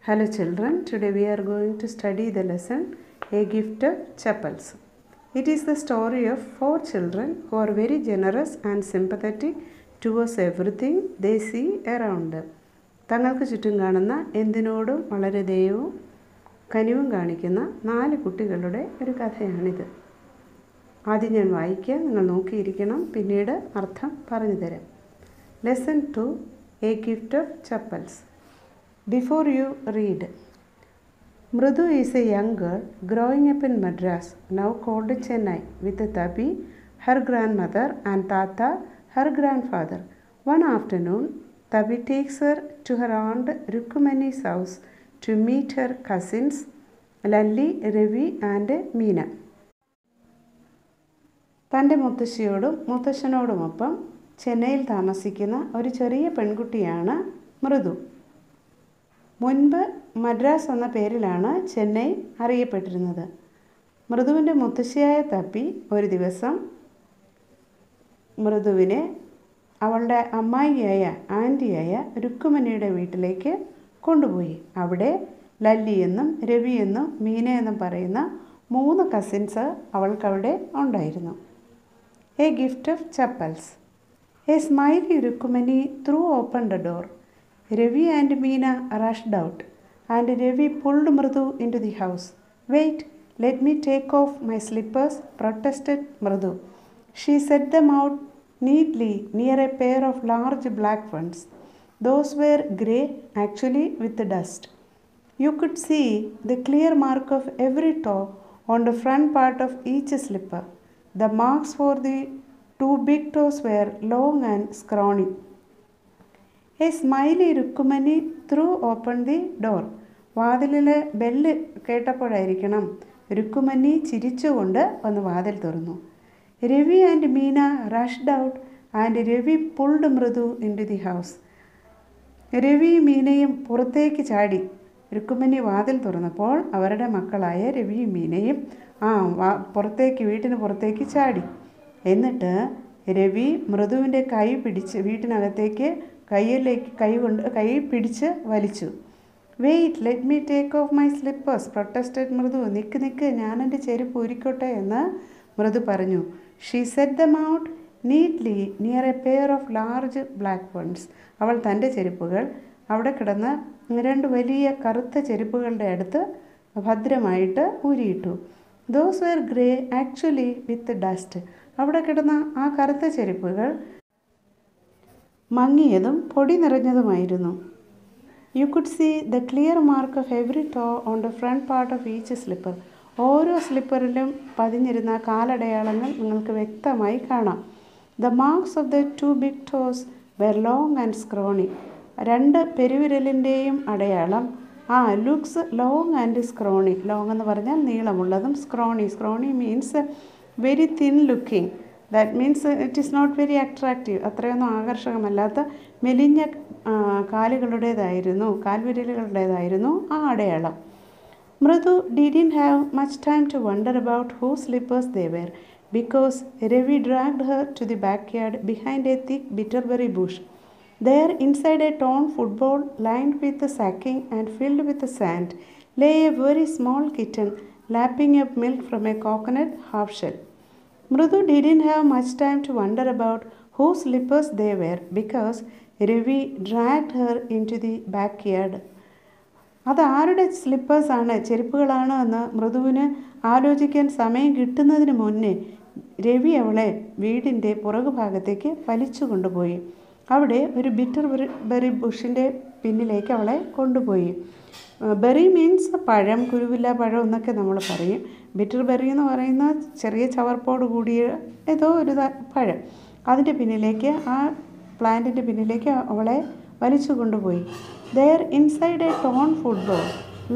Hello children, today we are going to study the lesson A Gift of Chappals. It is the story of 4 children who are very generous and sympathetic towards everything they see around them. തങ്ങൾക്ക് ചുറ്റും കാണുന്ന എന്തിനോടും വളരെ ദയവും കനിവും കാണിക്കുന്ന 4 കുട്ടികളുടെ ഒരു കഥയാണിത്. ആദ്യം ഞാൻ വായിക്കുക, നിങ്ങൾ നോക്കിയിരിക്കണം, പിന്നീട് അർത്ഥം പറഞ്ഞു തരാം. Lesson 2 A Gift of Chappals. Before you read, Mridu is a young girl growing up in Madras, now called Chennai, with Tabi, her grandmother, and Tata, her grandfather. One afternoon, Tabi takes her to her aunt Rukumani's house to meet her cousins Lalli, Ravi, and Meena. തൻ്റെ മുത്തശ്ശിയോടും മുത്തശ്ശനോടുമൊപ്പം ചെന്നൈയിൽ താമസിക്കുന്ന ഒരു ചെറിയ പെൺകുട്ടിയാണ് മൃദു. മുൻപ് മദ്രാസ് എന്ന പേരിലാണ് ചെന്നൈ അറിയപ്പെട്ടിരുന്നത്. മൃദുവിൻ്റെ മുത്തശ്ശിയായ തപ്പി ഒരു ദിവസം മൃദുവിനെ അവളുടെ അമ്മായിയായ ആൻറ്റിയായ രുക്കുമനിയുടെ വീട്ടിലേക്ക് കൊണ്ടുപോയി. അവിടെ ലല്ലി എന്നും രവി എന്നും മീന എന്നും പറയുന്ന 3 കസിൻസ് അവൾക്കവിടെ ഉണ്ടായിരുന്നു. A gift of Chappals. A smiley Rukumani threw open the door. Ravi and Meena rushed out, and Ravi pulled Mridu into the house. "Wait, let me take off my slippers," protested Mridu. She set them out neatly near a pair of large black ones. Those were grey, actually with dust. You could see the clear mark of every toe on the front part of each slipper. The marks for the 2 big toes were long and scrawny. A smiley Rukumani threw open the door. വാതിലിലെ bell കേട്ടപ്പോഴായിരിക്കണം രുക്കുമനി ചിരിച്ചുകൊണ്ട് വന്ന് വാതിൽ തുറന്നു. Ravi and Meena rushed out and Ravi pulled Mridu into the house. രവിയും മീനയും പുറത്തേക്ക് ചാടി. രുക്കുമനി വാതിൽ തുറന്നപ്പോൾ അവരുടെ മക്കളായ രവിയും മീനയും വീട്ടിന് പുറത്തേക്ക് ചാടി. എന്നിട്ട് രവി മൃദുവിൻ്റെ കൈ പിടിച്ച് വീട്ടിനകത്തേക്ക് കൈ പിടിച്ച് വലിച്ചു. "Wait, let me take off my slippers," protested Mridu. Nick, ഞാനെൻ്റെ ചെരുപ്പ് ഊരിക്കോട്ടെ എന്ന് മൃദു പറഞ്ഞു. She set them out neatly near a pair of large black ones. അവൾ തൻ്റെ ചെരുപ്പുകൾ അവിടെ കിടന്ന് 2 വലിയ കറുത്ത ചെരുപ്പുകളുടെ അടുത്ത് ഭദ്രമായിട്ട് ഊരിയിട്ടു. Those were grey, actually with dust. അവിടെ കിടന്ന ആ കറുത്ത ചെരുപ്പുകൾ മങ്ങിയതും പൊടി നിറഞ്ഞതുമായിരുന്നു. You could see the clear mark of every toe on the front part of each slipper. ഓരോ സ്ലിപ്പറിലും പതിഞ്ഞിരുന്ന കാലടയാളങ്ങൾ നിങ്ങൾക്ക് വ്യക്തമായി കാണാം. The marks of the 2 big toes were long and scrawny. 2 പെരുവിരലിൻ്റെയും അടയാളം looks long and scrawny. Long എന്ന് പറഞ്ഞാൽ നീളമുള്ളതും, scrawny means very thin looking. That means it is not very attractive. അത്രയൊന്നും ആകർഷകമല്ലാത്ത മെലിഞ്ഞ കാൽവിരലുകളുടേതായിരുന്നു ആ അടയാളം. Mridu didn't have much time to wonder about who slippers they were because Ravi dragged her to the back yard behind a thick bitterberry bush. There, inside a torn football lined with sacking and filled with sand, lay a very small kitten lapping up milk from a coconut half shell. Mridu didn't have much time to wonder about whose slippers they were because Ravi dragged her into the backyard. അത് ആരുടെ സ്ലിപ്പേഴ്സാണ്, ചെരുപ്പുകളാണ് എന്ന് മൃദുവിന് ആലോചിക്കാൻ സമയം കിട്ടുന്നതിന് മുന്നേ രവി അവളെ വീടിൻ്റെ പുറകുഭാഗത്തേക്ക് വലിച്ചു കൊണ്ടുപോയി. അവിടെ ഒരു ബെറി ബുഷിൻ്റെ പിന്നിലേക്ക് അവളെ കൊണ്ടുപോയി. ബെറി മീൻസ് പഴം, കുരുവില്ല പഴം എന്നൊക്കെ നമ്മൾ പറയും. ബെറി എന്ന് പറയുന്ന ചെറിയ ചവർപ്പോട് കൂടിയ ഏതോ ഒരു പഴം. അതിൻ്റെ പിന്നിലേക്ക്, ആ പ്ലാന്റിൻ്റെ പിന്നിലേക്ക് അവളെ വലിച്ചു കൊണ്ടുപോയി. There inside a torn football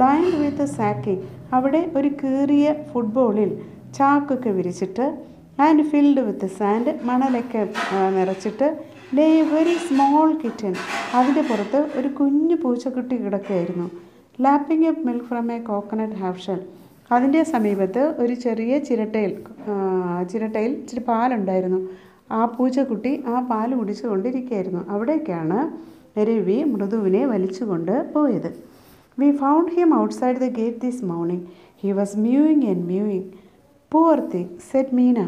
lined with sacking. അവിടെ ഒരു കീറിയ ഫുട്ബോളിൽ ചാക്കൊക്കെ വിരിച്ചിട്ട് ആൻഡ് ഫിൽഡ് വിത്ത് സാൻഡ്, മണലൊക്കെ നിറച്ചിട്ട് lay a very small kitten. അതിൻ്റെ പുറത്ത് ഒരു കുഞ്ഞു പൂച്ചക്കുട്ടി കിടക്കുകയായിരുന്നു. Lapping up milk from a coconut half shell. അതിൻ്റെ സമീപത്ത് ഒരു ചെറിയ ചിരട്ടയിൽ ഇച്ചിരി പാലുണ്ടായിരുന്നു. ആ പൂച്ചക്കുട്ടി ആ പാല് കുടിച്ചു കൊണ്ടിരിക്കുകയായിരുന്നു. അവിടേക്കാണ് രവി മൃദുവിനെ വലിച്ചുകൊണ്ട് പോയത്. We found him outside the gate this morning. He was mewing and mewing. Poor thing, said Meena.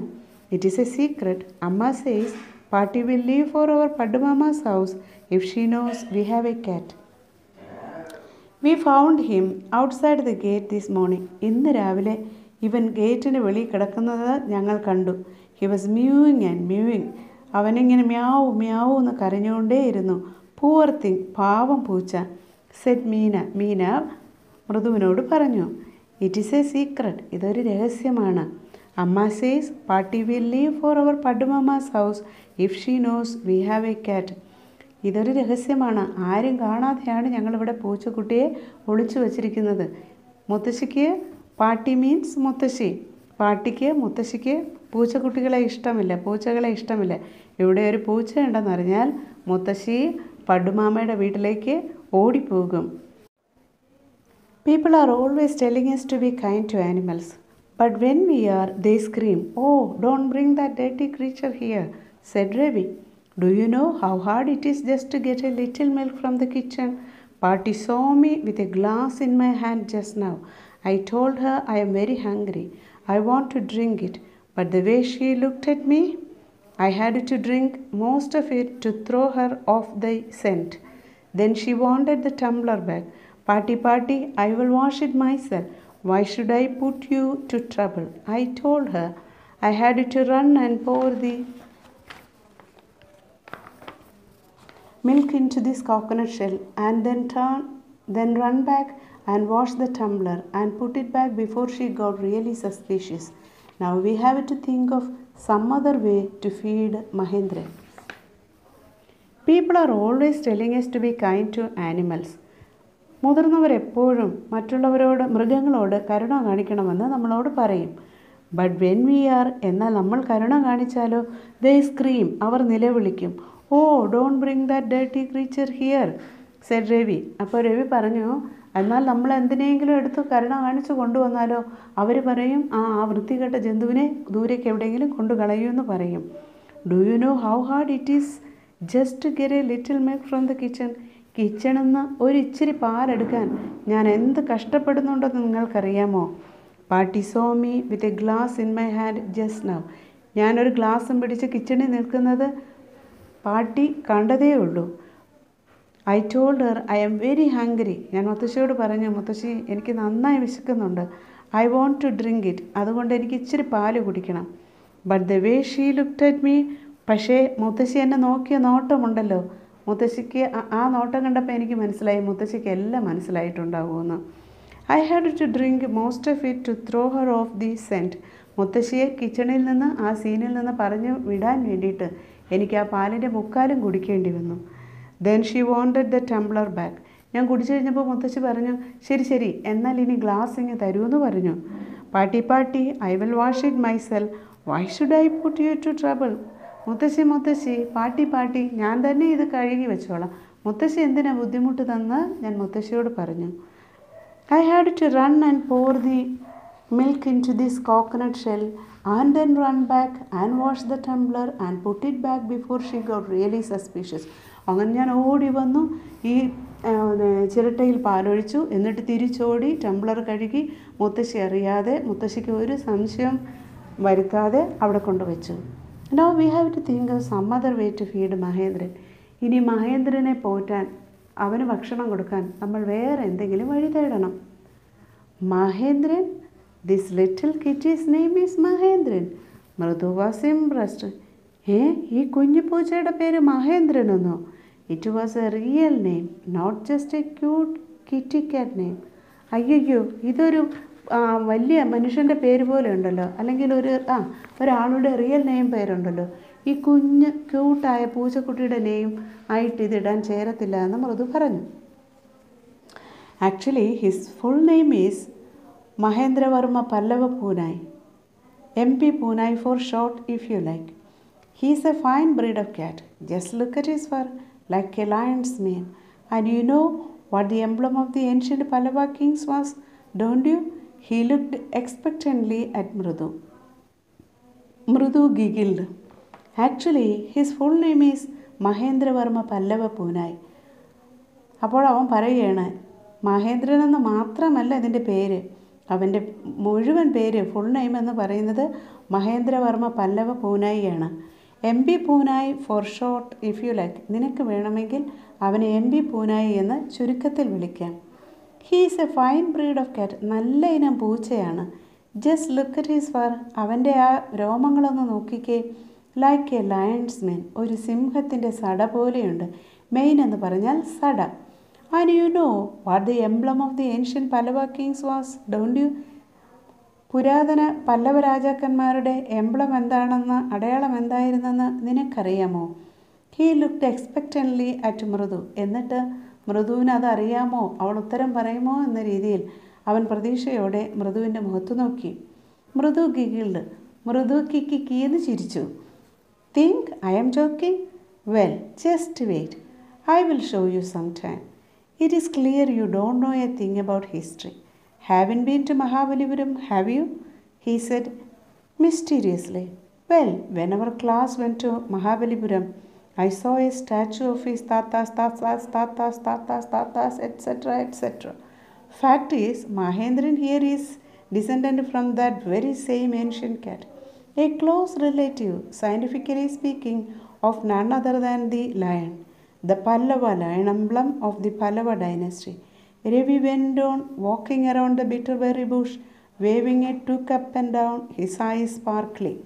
It is a secret. Amma says Party will leave for our Padmama's house if she knows we have a cat. We found him outside the gate this morning. ഇന്ന് രാവിലെ ഇവൻ ഗേറ്റിന് വെളിയിൽ കിടക്കുന്നത് ഞങ്ങൾ കണ്ടു. He was mewing and mewing. അവനിങ്ങനെ meow meow എന്ന് കരഞ്ഞുകൊണ്ടേയിരുന്നു. Poor thing, പാവം പൂച്ച. said മീന മൃദുവിനോട് പറഞ്ഞു. It is a secret. ഇതൊരു രഹസ്യമാണ്. Amma says Party will leave for our Padmama's house if she knows we have a cat. ഇതൊരു രഹസ്യമാണ്. ആരും കാണാതെയാണ് ഞങ്ങളിവിടെ പൂച്ചക്കുട്ടിയെ ഒളിച്ചു വച്ചിരിക്കുന്നത്. മുത്തശ്ശിക്ക് പാട്ടി മീൻസ് മുത്തശ്ശി. പാട്ടിക്ക് മുത്തശ്ശിക്ക് പൂച്ചക്കുട്ടികളെ ഇഷ്ടമില്ല, പൂച്ചകളെ ഇഷ്ടമില്ല. ഇവിടെ ഒരു പൂച്ച ഉണ്ടെന്നറിഞ്ഞാൽ മുത്തശ്ശി പടുമാമയുടെ വീട്ടിലേക്ക് ഓടിപ്പോകും. People are always telling us to be kind to animals. But when we are, they scream, "Oh, don't bring that dirty creature here," said Ravi. Do you know how hard it is just to get a little milk from the kitchen? Party saw me with a glass in my hand just now. I told her I am very hungry. I want to drink it. But the way she looked at me, I had to drink most of it to throw her off the scent. Then she wanted the tumbler back. Party, I will wash it myself. Why should I put you to trouble? I told her I had to run and pour the milk into this coconut shell and then run back and wash the tumbler and put it back before she got really suspicious. Now we have to think of some other way to feed Mahendra. People are always telling us to be kind to animals. മുതിർന്നവരെപ്പോഴും മറ്റുള്ളവരോട് മൃഗങ്ങളോട് കരുണ കാണിക്കണമെന്ന് നമ്മളോട് പറയും. But when we are, എന്നാൽ നമ്മൾ കരുണ കാണിച്ചാലോ, they scream, അവർ നിലവിളിക്കും. Oh don't bring that dirty creature here, said Ravi. അപ്പോൾ രവി പറഞ്ഞു, എന്നാൽ നമ്മൾ എന്തിനെങ്കിലും എടുത്ത് കരുണ കാണിച്ചു കൊണ്ടുവന്നാലോ, അവർ പറയും ആ വൃത്തികെട്ട ജന്തുവിനെ ദൂരേക്ക് എവിടെയെങ്കിലും കൊണ്ടു കളയുമെന്ന് പറയും. Do you know how hard it is just to get a little milk from the kitchen? കിച്ചണിൽ നിന്ന് ഒരിച്ചിരി പാലെടുക്കാൻ ഞാൻ എന്ത് കഷ്ടപ്പെടുന്നുണ്ടെന്ന് നിങ്ങൾക്കറിയാമോ? Paati saw me with a glass in my hand just now. ഞാനൊരു ഗ്ലാസും പിടിച്ച് കിച്ചണിൽ നിൽക്കുന്നത് പാട്ടി കണ്ടതേ ഉള്ളൂ. I told her I am very hungry. ഞാൻ മുത്തശ്ശിയോട് പറഞ്ഞു, മുത്തശ്ശി എനിക്ക് നന്നായി വിശക്കുന്നുണ്ട്. I want to drink it. അതുകൊണ്ട് എനിക്ക് ഇച്ചിരി പാല് കുടിക്കണം. But the way she looked at me, പക്ഷേ മുത്തശ്ശി എന്നെ നോക്കിയ നോട്ടമുണ്ടല്ലോ, മുത്തശ്ശിക്ക് ആ നോട്ടം കണ്ടപ്പോൾ എനിക്ക് മനസ്സിലായി മുത്തശ്ശിക്ക് എല്ലാം മനസ്സിലായിട്ടുണ്ടാവുമെന്ന്. I had to drink most of it to throw her off the scent. മുത്തശ്ശിയെ കിച്ചണിൽ നിന്ന് ആ സീനിൽ നിന്ന് പറഞ്ഞു വിടാൻ വേണ്ടിയിട്ട് എനിക്ക് ആ പാലിൻ്റെ മുക്കാലും കുടിക്കേണ്ടി വന്നു. Then she wanted the Tumblr back. ഞാൻ കുടിച്ചു കഴിഞ്ഞപ്പോൾ മുത്തശ്ശി പറഞ്ഞു, ശരി എന്നാൽ ഇനി ഗ്ലാസ് ഇങ്ങ് തരുമെന്ന് പറഞ്ഞു. Paati I will wash it myself. Why should I put you to trouble? മുത്തശ്ശി പാട്ടി ഞാൻ തന്നെ ഇത് കഴുകി വെച്ചോളാം. മുത്തശ്ശി എന്തിനാ ബുദ്ധിമുട്ട് തന്ന് ഞാൻ മുത്തശ്ശിയോട് പറഞ്ഞു. I had to run and pour the milk into this coconut shell and then run back and wash the tumbler and put it back before she got really suspicious. അങ്ങനെ ഞാൻ ഓടി വന്നു, ഈ ചിരട്ടയിൽ പാലൊഴിച്ചു, എന്നിട്ട് തിരിച്ചോടി ടംബ്ലർ കഴുകി മുത്തശ്ശി അറിയാതെ, മുത്തശ്ശിക്ക് ഒരു സംശയം വരുത്താതെ അവിടെ കൊണ്ടുവച്ചു. Now we have to think of some other way to feed Mahendran. ഇനി മഹേന്ദ്രനെ പോറ്റാൻ, അവന് ഭക്ഷണം കൊടുക്കാൻ നമ്മൾ വേറെ എന്തെങ്കിലും വഴി തേടണം. Mahendran, this little kitty's name is Mahendran. മൃദു was impressed. ഈ കുഞ്ഞു പൂച്ചയുടെ പേര് മഹേന്ദ്രൻ എന്നോ? It was a real name, not just a cute kitty cat name. അയ്യോ, ഇതൊരു വലിയ മനുഷ്യൻ്റെ പേര് പോലെ ഉണ്ടല്ലോ, അല്ലെങ്കിൽ ഒരാളുടെ റിയൽ നെയിം പേരുണ്ടല്ലോ. ഈ കുഞ്ഞ് ക്യൂട്ടായ പൂച്ചക്കുട്ടിയുടെ നെയിം ആയിട്ട് ഇതിടാൻ ചേരത്തില്ല എന്ന് മൃദു പറഞ്ഞു. Actually his full name is Mahendravarma Pallava Poonai, MP Poonai for short if you like. He is a fine breed of cat. Just look at his fur, like a lion's mane. And you know what the emblem of the ancient Pallava kings was, don't you? He looked expectantly at Mrudu. Mrudu giggled. Actually, his full name is Mahendravarma Pallava Poonai. അപ്പോൾ അവൻ പറയുകയാണ്, മഹേന്ദ്രൻ എന്ന് മാത്രമല്ല ഇതിൻ്റെ പേര്. അവൻ്റെ മുഴുവൻ പേര്, ഫുൾ നെയിം എന്ന് പറയുന്നത് മഹേന്ദ്രവർമ്മ പല്ലവ പൂനായിയാണ്. MB Poonai for short if you like. നിനക്ക് വേണമെങ്കിൽ അവനെ MB പൂനായി എന്ന് ചുരുക്കത്തിൽ വിളിക്കാം. He's a fine breed of cat. നല്ല ഇനം പൂച്ചയാണ്. Just look at his fur. അവൻ്റെ ആ രോമങ്ങളൊന്ന് നോക്കിക്കേ. Like a lion's mane. ഒരു സിംഹത്തിൻ്റെ സട പോലെയുണ്ട്. മെയിൻ എന്ന് പറഞ്ഞാൽ സട. And you know what the emblem of the ancient Pallava kings was, don't you? പുരാതന പല്ലവ രാജാക്കന്മാരുടെ എംബ്ലം എന്താണെന്ന്, അടയാളം എന്തായിരുന്നെന്ന് നിനക്കറിയാമോ? ഹീ ലുക്ക്ഡ് എക്സ്പെക്റ്റൻ്റ്ലി അറ്റ് മൃദു. എന്നിട്ട് മൃദുവിന് അതറിയാമോ, അവൾ ഉത്തരം പറയുമോ എന്ന രീതിയിൽ അവൻ പ്രതീക്ഷയോടെ മൃദുവിൻ്റെ മുഖത്ത് നോക്കി. മൃദു ഗിഗിൾഡ്. മൃദു കിക്കിന്ന് ചിരിച്ചു. Think I am joking? Well, just wait. I will show you some time. It is clear you don't know a thing about history. Haven't been to Mahabalipuram, have you? He said mysteriously. Well, when our class went to Mahabalipuram, I saw a statue of his tatas, etc. Fact is, Mahendran here is descendant from that very same ancient cat. A close relative, scientifically speaking, of none other than the lion. The Pallava lion emblem of the Pallava dynasty. Ravi went on walking around the bitterberry bush, waving it took up and down, his eyes sparkling.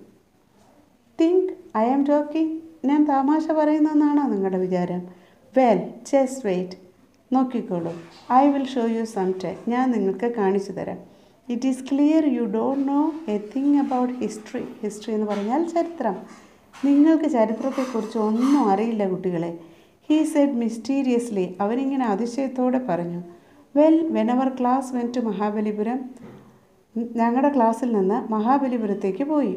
Think I am joking? ഞാൻ തമാശ പറയുന്നതെന്നാണോ നിങ്ങളുടെ വിചാരം? Well, just wait. നോക്കിക്കോളൂ. I will show you some time. ഞാൻ നിങ്ങൾക്ക് കാണിച്ചു തരാം. It is clear you don't know a thing about history. History എന്ന് പറഞ്ഞാൽ ചരിത്രം. നിങ്ങൾക്ക് ചരിത്രത്തെക്കുറിച്ച് ഒന്നും അറിയില്ല കുട്ടികളെ. He said mysteriously. അവനിങ്ങനെ അതിശയത്തോടെ പറഞ്ഞു. Well, when our class went to Mahabalipuram. ഞങ്ങളുടെ ക്ലാസ്സിൽ നിന്ന് മഹാബലിപുരത്തേക്ക് പോയി.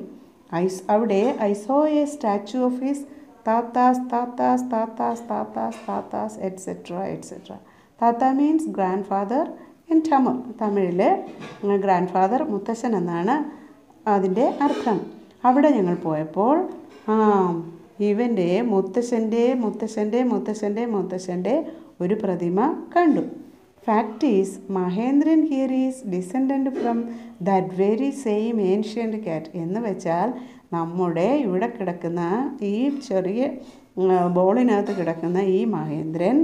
അവിടെ I saw a statue of his thatha's etcetera. Thatha means grandfather in Tamil. തമിഴിൽ ഗ്രാൻഡ് ഫാദർ, മുത്തശ്ശൻ എന്നാണ് അതിൻ്റെ അർത്ഥം. അവിടെ ഞങ്ങൾ പോയപ്പോൾ ഇവൻ്റെ മുത്തശ്ശൻ്റെ ഒരു പ്രതിമ കണ്ടു. Fact is Mahendran here is descendant from that very same ancient കാറ്റ്. എന്ന് വെച്ചാൽ നമ്മുടെ ഇവിടെ കിടക്കുന്ന ഈ ചെറിയ ബോളിനകത്ത് കിടക്കുന്ന ഈ മഹേന്ദ്രൻ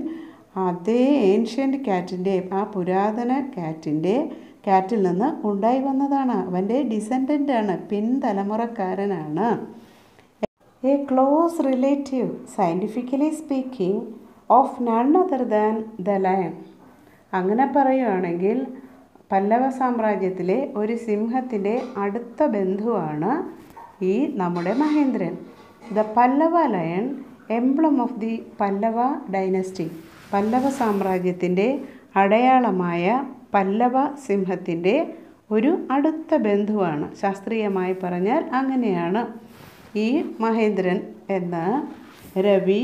അതേ ഏൻഷ്യൻ്റ് കാറ്റിൻ്റെ, ആ പുരാതന കാറ്റിൽ നിന്ന് ഉണ്ടായി വന്നതാണ്. അവൻ്റെ ഡിസെൻഡൻ്റാണ്, പിൻതലമുറക്കാരനാണ്. A close relative, scientifically speaking, of none other than the lion. അങ്ങനെ പറയുകയാണെങ്കിൽ പല്ലവ സാമ്രാജ്യത്തിലെ ഒരു സിംഹത്തിൻ്റെ അടുത്ത ബന്ധുവാണ് ഈ നമ്മുടെ Mahendran. The Pallava lion, emblem of the Pallava dynasty. Pallava സാമ്രാജ്യത്തിൻ്റെ അടയാളമായ പല്ലവ സിംഹത്തിൻ്റെ ഒരു അടുത്ത ബന്ധുവാണ്. ശാസ്ത്രീയമായി പറഞ്ഞാൽ അങ്ങനെയാണ് ഈ മഹേന്ദ്രൻ എന്ന് രവി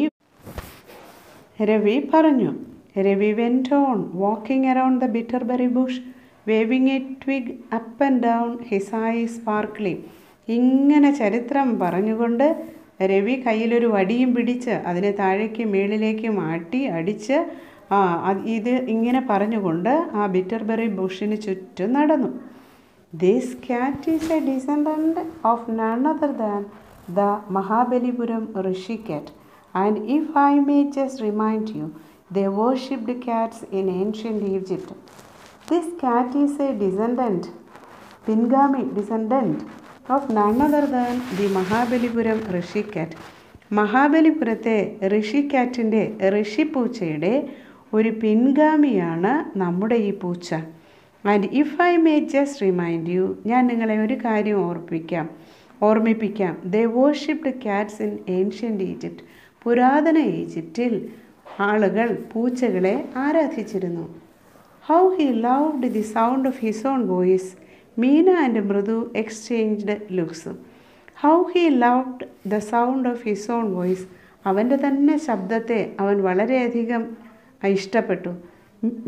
പറഞ്ഞു. Ravi went on walking around the bitterberry bush, waving a twig up and down, his eyes sparkling. ഇങ്ങനെ ചരിത്രം പറഞ്ഞുകൊണ്ട് രവി കയ്യിലൊരു വടിയും പിടിച്ച് അതിനെ താഴേക്ക് മേളിലേക്കും അടിച്ച് ഇത് ഇങ്ങനെ പറഞ്ഞുകൊണ്ട് ആ ബിറ്റർബെറി ബുഷിന് ചുറ്റും നടന്നു. ദിസ് കാറ്റ് is A descendant of none other than the Mahabalipuram Rishi cat, and if I may just remind you, they worshipped cats in ancient Egypt. This cat is a descendant of none other than the Mahabalipuram Rishi cat. മഹാബലിപുരത്തെ ഋഷി കാറ്റിൻ്റെ, ഋഷി പൂച്ചയുടെ ഒരു പിൻഗാമിയാണ് നമ്മുടെ ഈ പൂച്ച. And if I may just remind you, ഞാൻ നിങ്ങളെ ഒരു കാര്യം ഓർമ്മിപ്പിക്കാം. They worshipped cats in ancient Egypt. പുരാതന ഈജിപ്തിൽ ആളുകൾ പൂച്ചകളെ ആരാധിച്ചിരുന്നു. How he loved the sound of his own voice. Meena and Mridu exchanged looks. How he loved the sound of his own voice. അവൻ്റെ തന്നെ ശബ്ദത്തെ അവൻ വളരെയധികം ഇഷ്ടപ്പെട്ടു.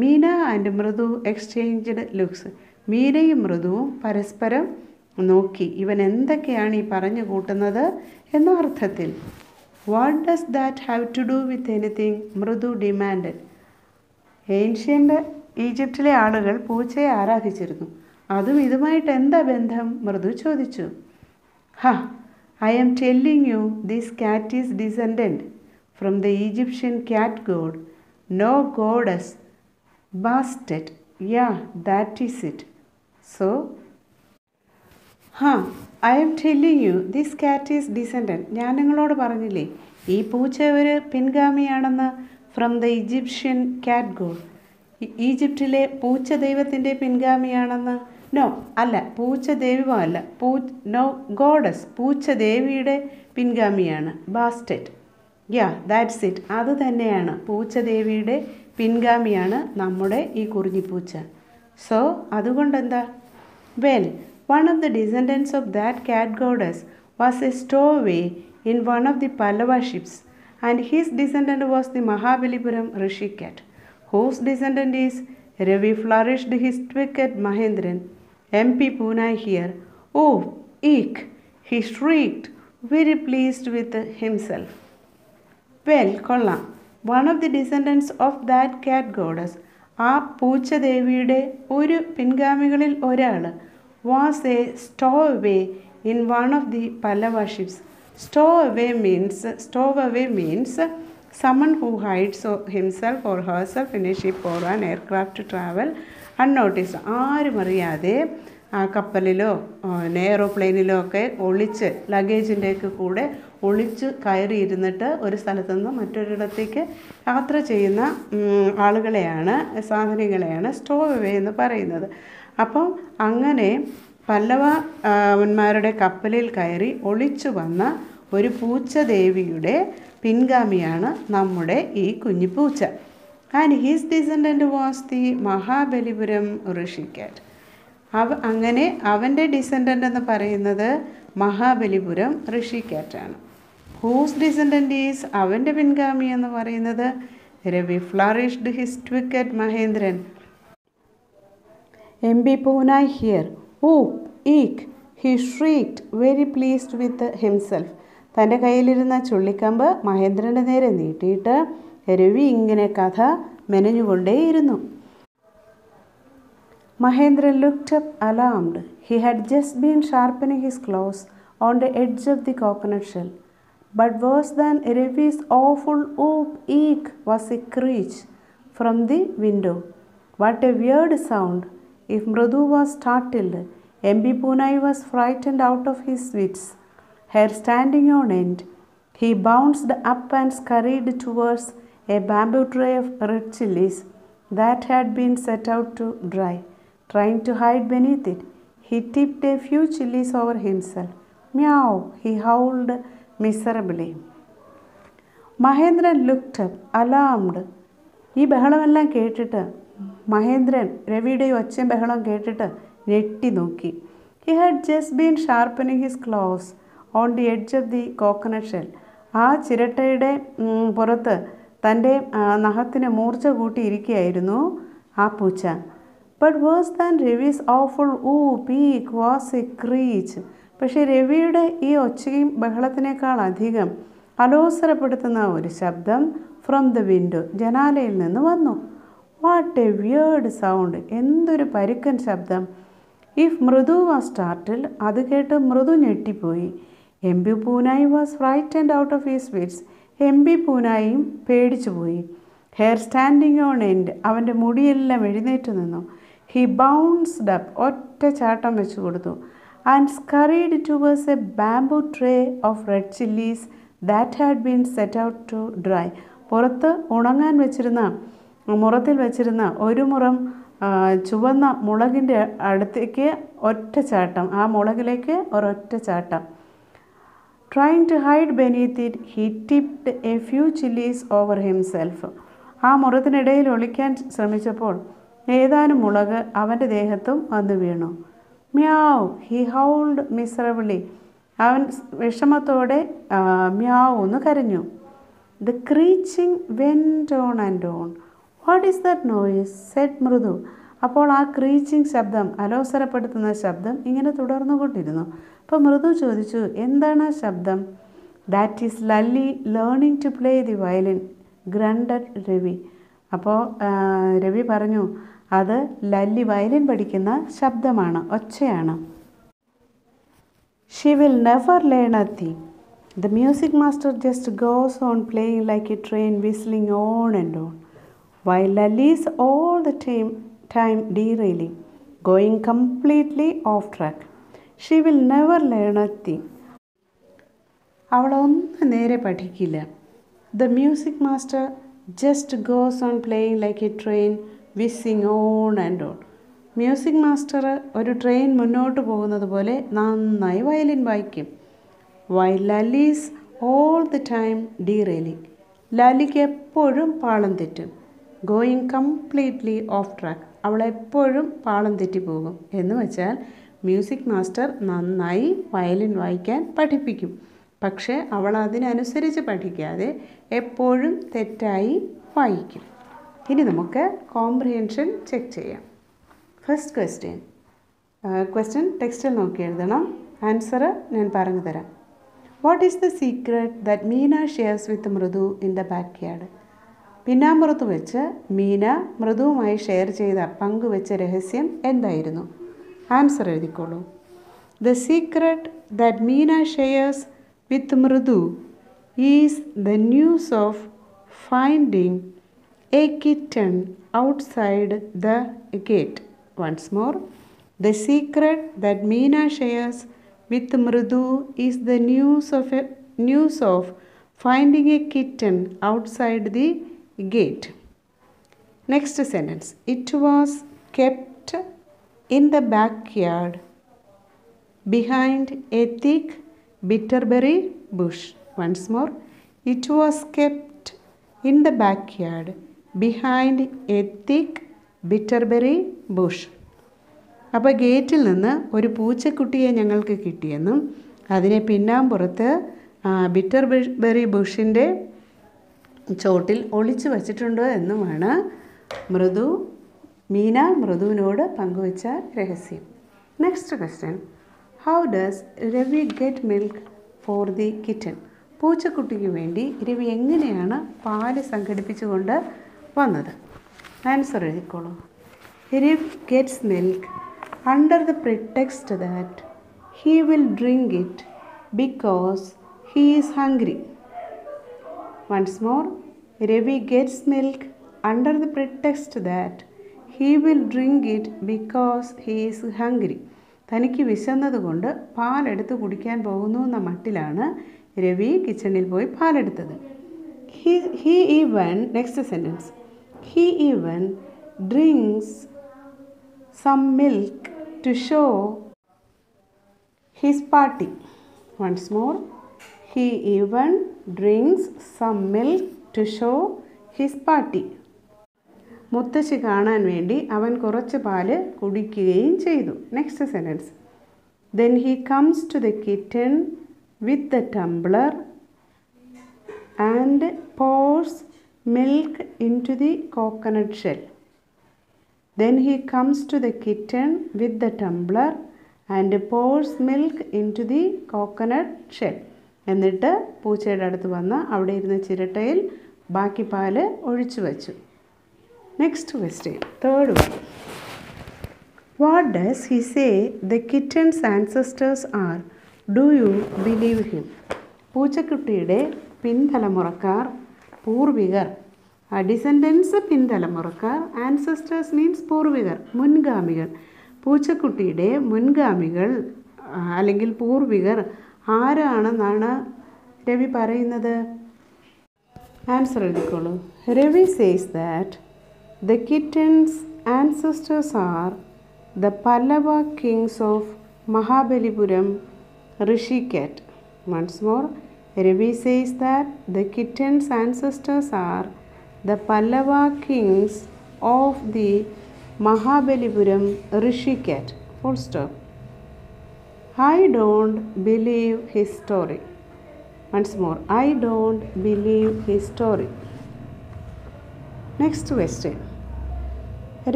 Meena and Mridu exchanged looks. മീനയും മൃദുവും പരസ്പരം നോക്കി, ഇവൻ എന്തൊക്കെയാണ് ഈ പറഞ്ഞു കൂട്ടുന്നത് എന്ന അർത്ഥത്തിൽ. What does that have to do with anything, Mridu demanded. Ancient ഈജിപ്തിലെ ആളുകൾ പൂച്ചയെ ആരാധിച്ചിരുന്നു. അതും ഇതുമായിട്ട് എന്താ ബന്ധം? മൃദു ചോദിച്ചു. I am telling you, this cat is descended from the Egyptian cat god. No goddess. Bastet. Yeah, that is it. So, I am telling you, this cat is descended. ഞാൻ നിങ്ങളോട് പറഞ്ഞില്ലേ ഈ പൂച്ച ഒരു പിൻഗാമിയാണെന്ന്. ഫ്രം ദ ഈജിപ്ഷ്യൻ കാറ്റ് God. ഈജിപ്തിലെ പൂച്ച ദൈവത്തിൻ്റെ പിൻഗാമിയാണെന്ന്. നോ, അല്ല, പൂച്ച ദൈവമല്ല. നോ ഗോഡസ്, പൂച്ച ദേവിയുടെ പിൻഗാമിയാണ്. ബാസ്റ്ററ്റ്. യാ, ദാറ്റ്സ് ഇറ്റ്. അത് തന്നെയാണ്, പൂച്ച ദേവിയുടെ പിൻഗാമിയാണ് നമ്മുടെ ഈ കുറിഞ്ഞിപ്പൂച്ച. സോ അതുകൊണ്ടെന്താ? Well, one of the descendants of that cat goddess was a stowaway in one of the Pallava ships, and his descendant was the Mahabalipuram Rishi cat, whose descendant is Ravi flourished his twig at Mahendran. MP Pune here. Oh, eek! He shrieked, very pleased with himself. Well, കൊള്ളാം. One of the descendants of that cat goddess, ആ പൂച്ച ദേവിയുടെ ഒരു പിൻഗാമികളിൽ ഒരാൾ, was a stowaway in one of the Pallava ships. Stowaway means someone who hides himself or herself in a ship or an aircraft to travel unnoticed. ആരും അറിയാതെ ആ കപ്പലിലോ എയ്റോപ്ലെയിനിലോ ഒക്കെ ഒളിച്ച് ലഗേജിൻ്റെയൊക്കെ കൂടെ ഒളിച്ച് കയറിയിരുന്നിട്ട് ഒരു സ്ഥലത്തു നിന്ന് മറ്റൊരിടത്തേക്ക് യാത്ര ചെയ്യുന്ന ആളുകളെയാണ്, സാധനങ്ങളെയാണ് സ്റ്റോവവേ എന്ന് പറയുന്നത്. അപ്പം അങ്ങനെ പല്ലവന്മാരുടെ കപ്പലിൽ കയറി ഒളിച്ചു വന്ന ഒരു പൂച്ച ദേവിയുടെ പിൻഗാമിയാണ് നമ്മുടെ ഈ കുഞ്ഞിപ്പൂച്ച. And his descendant was the Mahabalipuram Rishi cat. അങ്ങനെ അവൻ്റെ ഡിസെൻഡൻ്റ് എന്ന് പറയുന്നത് മഹാബലിപുരം ഋഷി കാറ്റാണ്. ഹൂസ് ഡിസെൻഡൻ്റ് ഈസ്, അവൻ്റെ പിൻഗാമി എന്ന് പറയുന്നത് Ravi flourished his twig at Mahendran. MP Pune here. Oh, eek! He shrieked, very pleased with himself. തൻ്റെ കയ്യിലിരുന്ന ചുള്ളിക്കമ്പ് മഹേന്ദ്രൻ്റെ നേരെ നീട്ടിയിട്ട് രവി ഇങ്ങനെ കഥ മെനഞ്ഞുകൊണ്ടേയിരുന്നു. Mahendran looked up alarmed. He had just been sharpening his claws on the edge of the coconut shell. But worse than Ravi's awful "oop, eek" was a screech from the window. What a weird sound! If Mridu was startled, MP Pune was frightened out of his wits. Hair standing on end, he bounced up and scurried towards a bamboo tray of red chilies that had been set out to dry. Trying to hide beneath it, he tipped a few chilies over himself. Meow! He howled miserably. Mahendran looked up, alarmed. ഈ ബഹളമെല്ലാം കേട്ടിട്ട് മഹേന്ദ്രൻ, രവിയുടെ ഒച്ചയും ബഹളം കേട്ടിട്ട് ഞെട്ടി നോക്കി. He had just been sharpening his claws on the edge of the coconut shell. ആ ചിരട്ടയുടെ പുറത്ത് തൻ്റെ നഖത്തിന് മൂർച്ച കൂട്ടിയിരിക്കുകയായിരുന്നു ആ പൂച്ച. But worse than Ravi's awful "oop, eek" was a screech. പക്ഷേ രവിയുടെ ഈ ഒച്ചയും ബഹളത്തിനേക്കാൾ അധികം അലോസരപ്പെടുത്തുന്ന ഒരു ശബ്ദം ഫ്രം ദ വിൻഡോ, ജനാലയിൽ നിന്ന് വന്നു. What A weird sound! എന്തൊരു പരുക്കൻ ശബ്ദം! ഇഫ് മൃദു വാസ് സ്റ്റാർട്ടിൽഡ്, അത് കേട്ട് മൃദു ഞെട്ടിപ്പോയി. MP Pune was frightened out of his wits. MP Puneയും പേടിച്ചു പോയി. ഹെയർ സ്റ്റാൻഡിങ് ഓൺ എൻഡ്, അവൻ്റെ മുടിയെല്ലാം എഴുന്നേറ്റ് നിന്നു. ഹി ബൗൺസ്ഡ് അപ്പ്, ഒറ്റ ചാട്ടം വെച്ചു കൊടുത്തു. And scurried towards a bamboo tray of red chillies that had been set out to dry. പുറത്ത് ഉണങ്ങാൻ വെച്ചിരുന്ന മുറത്തിൽ വെച്ചിരുന്ന ഒരു മുറം ചുവന്ന മുളകിൻ്റെ അടുത്തേക്ക് ഒറ്റ ചാട്ടം, ആ മുളകിലേക്ക് ഒരൊറ്റ ചാട്ടം. Trying to hide beneath it, he tipped a few chilies over himself. ആ മുറത്തിനിടയിൽ ഒളിക്കാൻ ശ്രമിച്ചപ്പോൾ ഏതാനും മുളക് അവൻ്റെ ദേഹത്തും വന്നു വീണു. മ്യാവ്! He howled miserably. അവൻ വിഷമത്തോടെ മ്യാവ് എന്ന് കരഞ്ഞു. The creaching went on and on. What is that noise? said മൃദു. അപ്പോൾ ആ ക്രീച്ചിങ് ശബ്ദം, അലോസരപ്പെടുത്തുന്ന ശബ്ദം ഇങ്ങനെ തുടർന്നുകൊണ്ടിരുന്നു. അപ്പോൾ മൃദു ചോദിച്ചു, എന്താണ് ആ ശബ്ദം? That is Lalli learning to play the violin, grunted Ravi. അപ്പോൾ രവി പറഞ്ഞു, അത് ലല്ലി വയലിൻ പഠിക്കുന്ന ശബ്ദമാണ്, ഒച്ചയാണ്. She will never learn a thing. The music master just goes on playing like a train, whistling on and on, while Lally is all the time derailing, going completely off track. She will never learn a thing. അവളൊന്നും നേരെ പഠിക്കില്ല. The music master just goes on playing like a train, whistling on and on. Music master ഒരു train മുന്നോട്ട് പോകുന്നത് പോലെ നന്നായി violin വായിക്കും. While Lally is all the time derailing. ലാലിക്ക് എപ്പോഴും പാളം തെറ്റും. Going completely off track. അവളെപ്പോഴും പാളം തെറ്റിപ്പോകും. എന്ന് വെച്ചാൽ മ്യൂസിക് മാസ്റ്റർ നന്നായി വയലിൻ വായിക്കാൻ പഠിപ്പിക്കും. പക്ഷേ അവൾ അതിനനുസരിച്ച് പഠിക്കാതെ എപ്പോഴും തെറ്റായി വായിക്കും. ഇനി നമുക്ക് കോംപ്രിഹെൻഷൻ ചെക്ക് ചെയ്യാം. ഫസ്റ്റ് ക്വസ്റ്റ്യൻ ടെക്സ്റ്റിൽ നോക്കി എഴുതണം. ആൻസർ ഞാൻ പറഞ്ഞു തരാം. What is the secret that Meena shares with Mridu in the backyard? പിന്നാമ്പുറത്ത് വെച്ച് മീന മൃദുവുമായി ഷെയർ ചെയ്ത പങ്കുവെച്ച രഹസ്യം എന്തായിരുന്നു? ആൻസർ എഴുതിക്കോളൂ. The secret that Meena shares with Mridu is the news of finding a kitten outside the gate. Once more, the secret that Meena shares with Mridu is the news of finding a kitten outside the gate. Next sentence. It was kept in the backyard behind a thick bitterberry bush. Once more. It was kept in the backyard behind a thick bitterberry bush. അപ്പോൾ ഗേറ്റിൽ നിന്ന് ഒരു പൂച്ചക്കുട്ടിയെ ഞങ്ങൾക്ക് കിട്ടിയെന്നും അതിനെ പിന്നാമ്പുറത്ത് ബിറ്റർബെറി ബുഷിൻ്റെ ചോട്ടിൽ ഒളിച്ചു വച്ചിട്ടുണ്ട് എന്നുമാണ് മീന മൃദുവിനോട് പങ്കുവച്ച രഹസ്യം. Next question. How does Ravi get milk for the kitten? പൂച്ചക്കുട്ടിക്ക് വേണ്ടി രവി എങ്ങനെയാണ് പാല് സംഘടിപ്പിച്ചുകൊണ്ട് വന്നത്? ആൻസർ എഴുതിക്കോളൂ. Ravi gets milk under the pretext that he will drink it because he is hungry. Once more. Ravi gets milk under the pretext that he will drink it because he is hungry. തനിക്ക് വിശന്നതുകൊണ്ട് പാലെടുത്ത് കുടിക്കാൻ പോകുന്നു എന്ന മട്ടിലാണ് രവി കിച്ചണിൽ പോയി പാലെടുത്തത്. He even next sentence. He even drinks some milk to show his party. Once more. He even drinks some milk to show his party. മുത്തശ്ശി കാണാൻ വേണ്ടി അവൻ കുറച്ച് പാല് കുടിക്കുകയും ചെയ്തു. Next sentence. Then he comes to the kitchen with the tumbler and pours milk into the coconut shell. Then he comes to the kitchen with the tumbler and pours milk into the coconut shell. എന്നിട്ട് പൂച്ചയുടെ അടുത്ത് വന്ന് അവിടെ ഇരുന്ന ചിരട്ടയിൽ ബാക്കി പാല് ഒഴിച്ചു വച്ചു. Next question. Third one. What does he say the kitten's ancestors are? Do you believe him? പൂച്ചക്കുട്ടിയുടെ പിൻതലമുറക്കാർ, പൂർവികർ, ഡിസെൻഡൻസ് പിൻതലമുറക്കാർ. ആൻസസ്റ്റേഴ്സ് മീൻസ് പൂർവികർ, മുൻഗാമികൾ. പൂച്ചക്കുട്ടിയുടെ മുൻഗാമികൾ അല്ലെങ്കിൽ പൂർവികർ ആരാണെന്നാണ് രവി പറയുന്നത്? ആൻസർ എഴുതിക്കോളൂ. Ravi says that the kitten's ancestors are the Pallava kings of Mahabalipuram Rishi cat. Once more. Ravi says that the kitten's ancestors are the Pallava kings of the Mahabalipuram ऋषिकाट. Full stop. I don't believe his story. Once more. I don't believe his story. Next question.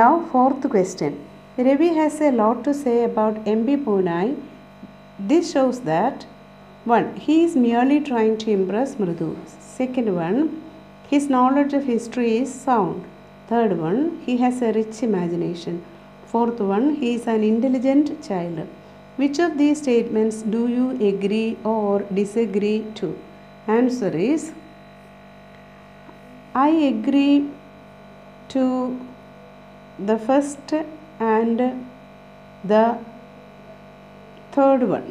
Now fourth question. Ravi has a lot to say about MP Poonai. This shows that 1. He is merely trying to impress Mridu. Second one, his knowledge of history is sound. Third one, he has a rich imagination. Fourth one, he is an intelligent child. Which of these statements do you agree or disagree to? Answer is, I agree to the first and the third one.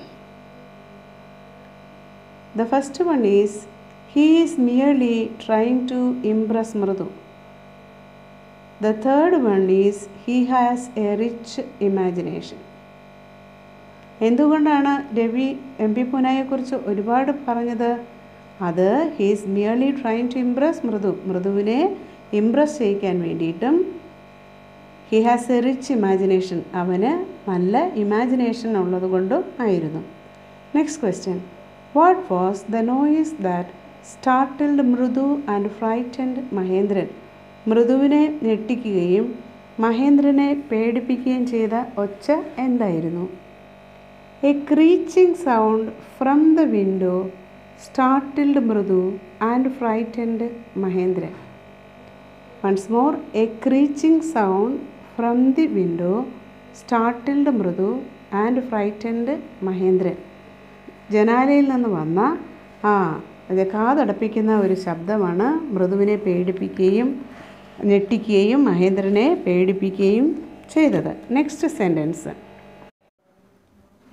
The first one is, he is merely trying to impress Mridu. The third one is, he has a rich imagination. എന്തുകൊണ്ടാണ് Ravi M P പൂനായെക്കുറിച്ച് ഒരുപാട് പറഞ്ഞത്? അത് he's merely trying to impress മൃദുവിനെ impress ചെയ്യിക്കാൻ വേണ്ടിയിട്ടും he has a rich imagination, അവന് നല്ല imagination ഉള്ളത് കൊണ്ടും ആയിരുന്നു. Next question, what was the noise that startled Mridu and frightened Mahendran? മൃദുവിനെ ഞെട്ടിക്കുകയും മഹേന്ദ്രനെ പേടിപ്പിക്കുകയും ചെയ്ത ഒച്ച എന്തായിരുന്നു? A creaking sound from the window startled Mridu and frightened Mahendra. Once more, a creaking sound from the window startled Mridu and frightened Mahendra. ജനാലയിൽ നിന്ന് വന്ന കാതടപ്പിക്കുന്ന ഒരു ശബ്ദമാണ് മൃദുവിനെ പേടിപ്പിക്കുകയും ഞെട്ടിക്കുകയും മഹേന്ദ്രനെ പേടിപ്പിക്കുകയും ചെയ്തത്. നെക്സ്റ്റ് സെൻറ്റൻസ്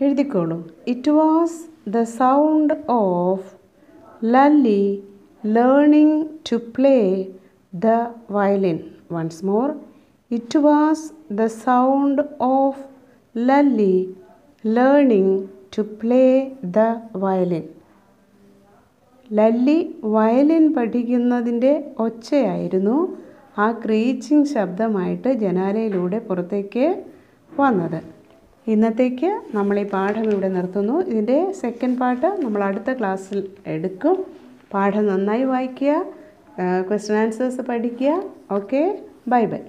എഴുതിക്കോളൂ. It was the sound of Lalli learning to play the violin. Once more, it was the sound of Lalli learning to play the violin. Lalli violin പഠിക്കുന്നതിൻ്റെ ഒച്ചയായിരുന്നു ആ ക്രീച്ചിങ് ശബ്ദമായിട്ട് ജനാലയിലൂടെ പുറത്തേക്ക് വന്നത്. ഇന്നത്തേക്ക് നമ്മൾ ഈ പാഠം ഇവിടെ നിർത്തുന്നു. ഇതിൻ്റെ സെക്കൻഡ് പാർട്ട് നമ്മൾ അടുത്ത ക്ലാസ്സിൽ എടുക്കും. പാഠം നന്നായി വായിക്കുക, ക്വസ്റ്റ്യൻ ആൻസേഴ്സ് പഠിക്കുക. Okay, bye bye.